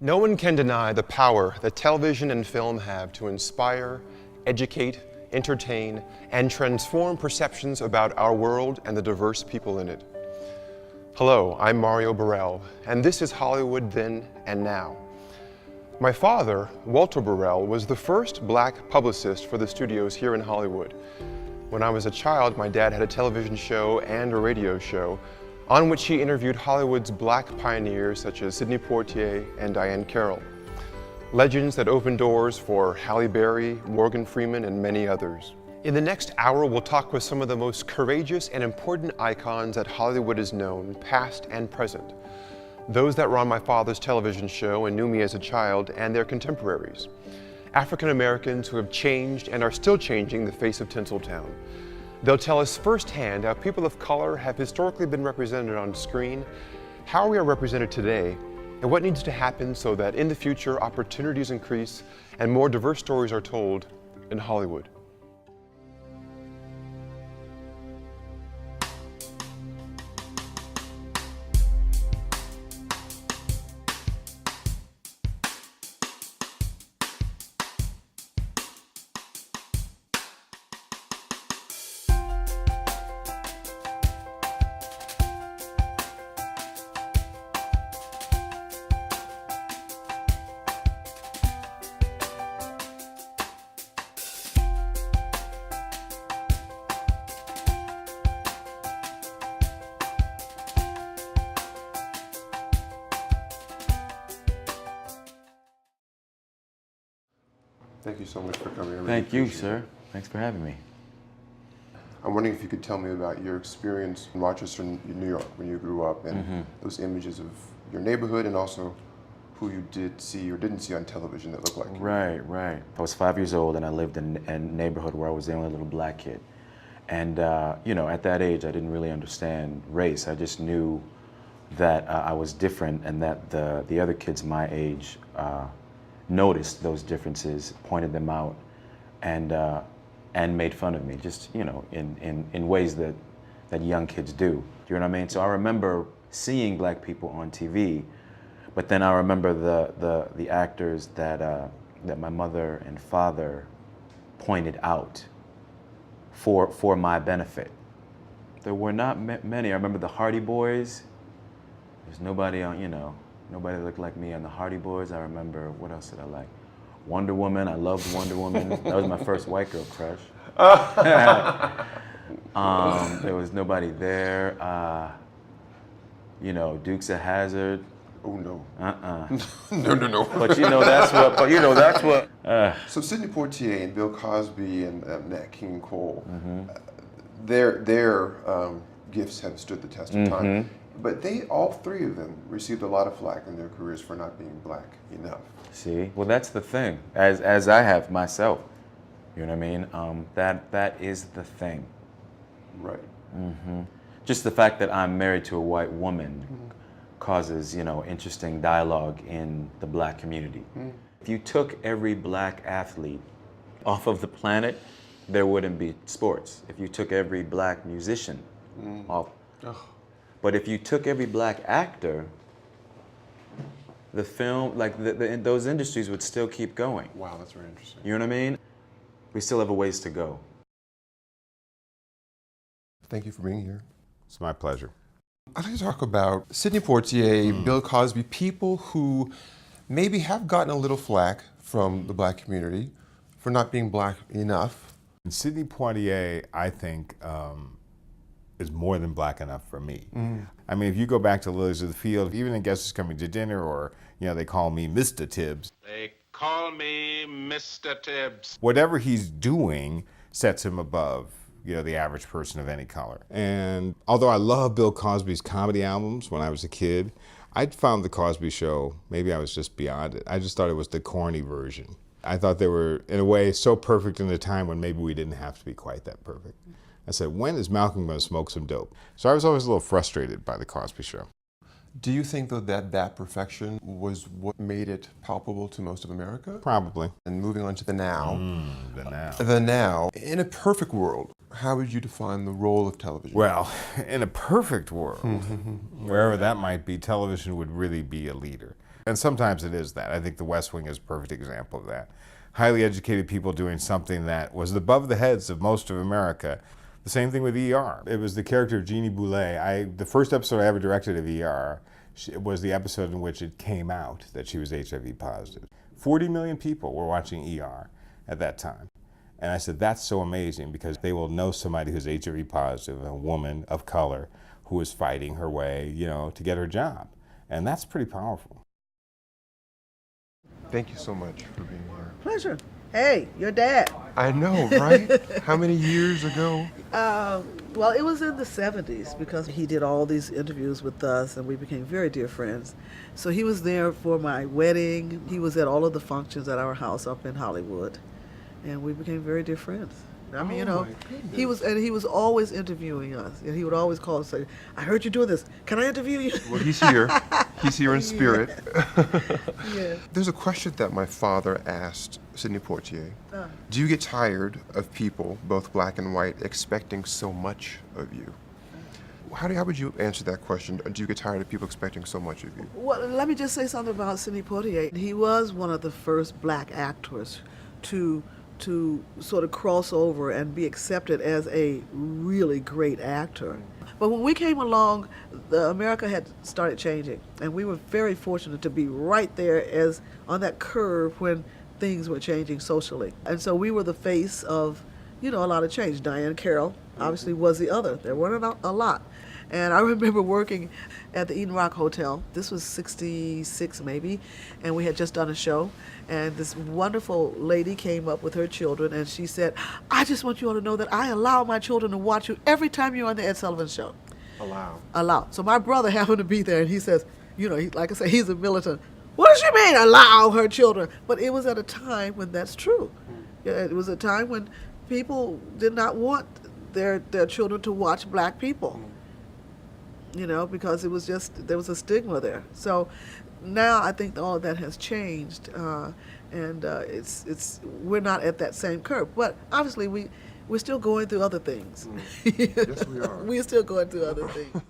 No one can deny the power that television and film have to inspire, educate, entertain, and transform perceptions about our world and the diverse people in it. Hello, I'm Mario Burrell, and this is Hollywood Then and Now. My father, Walter Burrell, was the first black publicist for the studios here in Hollywood. When I was a child, my dad had a television show and a radio show on which he interviewed Hollywood's black pioneers such as Sidney Poitier and Diane Carroll. Legends that opened doors for Halle Berry, Morgan Freeman, and many others. In the next hour, we'll talk with some of the most courageous and important icons that Hollywood has known, past and present. Those that were on my father's television show and knew me as a child, and their contemporaries. African Americans who have changed and are still changing the face of Tinseltown. They'll tell us firsthand how people of color have historically been represented on screen, how we are represented today, and what needs to happen so that in the future opportunities increase and more diverse stories are told in Hollywood. Thank you so much for coming. Really Thank you, sir. Thanks for having me. I'm wondering if you could tell me about your experience in Rochester, New York, when you grew up, and those images of your neighborhood, and also who you did see or didn't see on television that looked like you. Right. I was 5 years old, and I lived in a neighborhood where I was the only little black kid. And you know, at that age, I didn't really understand race. I just knew that I was different, and that the other kids my age noticed those differences, pointed them out, and made fun of me, just, you know, in ways that young kids do. Do you know what I mean? So I remember seeing black people on TV, but then I remember the actors that my mother and father pointed out for my benefit. There were not many. I remember the Hardy Boys. There's nobody on, you know, nobody looked like me on the Hardy Boys. I remember, what else did I like? Wonder Woman, I loved Wonder Woman. That was my first white girl crush. There was nobody there. You know, Dukes of Hazzard. Oh no. No. But you know, that's what. So Sidney Poitier and Bill Cosby and Nat King Cole, their gifts have stood the test of time. But all three of them received a lot of flack in their careers for not being black enough. See, well, that's the thing. As I have myself, you know what I mean. That is the thing. Right. Just the fact that I'm married to a white woman causes, you know, interesting dialogue in the black community. If you took every black athlete off of the planet, there wouldn't be sports. If you took every black musician off. But if you took every black actor, the film, like those industries would still keep going. Wow, that's very interesting. You know what I mean? We still have a ways to go. Thank you for being here. It's my pleasure. I'd like to talk about Sidney Poitier, Bill Cosby, people who maybe have gotten a little flack from the black community for not being black enough. And Sidney Poitier, I think, is more than black enough for me. I mean, if you go back to Lilies of the Field, even in Guest Is Coming to Dinner, or, you know, they call me Mr. Tibbs. They call me Mr. Tibbs. Whatever he's doing sets him above, you know, the average person of any color. And although I love Bill Cosby's comedy albums when I was a kid, I found The Cosby Show, maybe I was just beyond it. I just thought it was the corny version. I thought they were, in a way, so perfect in a time when maybe we didn't have to be quite that perfect. I said, when is Malcolm going to smoke some dope? So I was always a little frustrated by The Cosby Show. Do you think, though, that that perfection was what made it palpable to most of America? Probably. And moving on to the now. The now. The now. In a perfect world, how would you define the role of television? Well, in a perfect world, wherever that might be, television would really be a leader. And sometimes it is that. I think The West Wing is a perfect example of that. Highly educated people doing something that was above the heads of most of America. The same thing with ER. It was the character of Jeannie Boulet. The first episode I ever directed of ER was the episode in which it came out that she was HIV positive. 40 million people were watching ER at that time. And I said, that's so amazing because they will know somebody who's HIV positive, a woman of color who is fighting her way, to get her job. And that's pretty powerful. Thank you so much for being here. Pleasure. Hey, your dad. I know, right? How many years ago? Well, it was in the 70s because he did all these interviews with us and we became very dear friends. So he was there for my wedding. He was at all of the functions at our house up in Hollywood. And we became very dear friends. I mean, he was always interviewing us. And he would always call and say, I heard you doing this. Can I interview you? Well, he's here. He's here in spirit. Yeah. There's a question that my father asked Sidney Poitier. Do you get tired of people, both black and white, expecting so much of you? How would you answer that question? Do you get tired of people expecting so much of you? Well, let me just say something about Sidney Poitier. He was one of the first black actors to sort of cross over and be accepted as a really great actor. But when we came along, America had started changing, and we were very fortunate to be right there as on that curve when things were changing socially. And so we were the face of, a lot of change. Diane Carroll obviously was the other. There weren't a lot. And I remember working at the Eden Rock Hotel. This was 66 maybe, and we had just done a show. And this wonderful lady came up with her children, and she said, I just want you all to know that I allow my children to watch you every time you're on the Ed Sullivan Show. Allow. So my brother happened to be there, and he says, like I said, he's a militant. What does she mean, allow her children? But it was at a time when that's true. It was a time when people did not want their children to watch black people. Because there was a stigma there. So now I think all of that has changed, and we're not at that same curve. But obviously we're still going through other things. Yes, we are. We're still going through other things.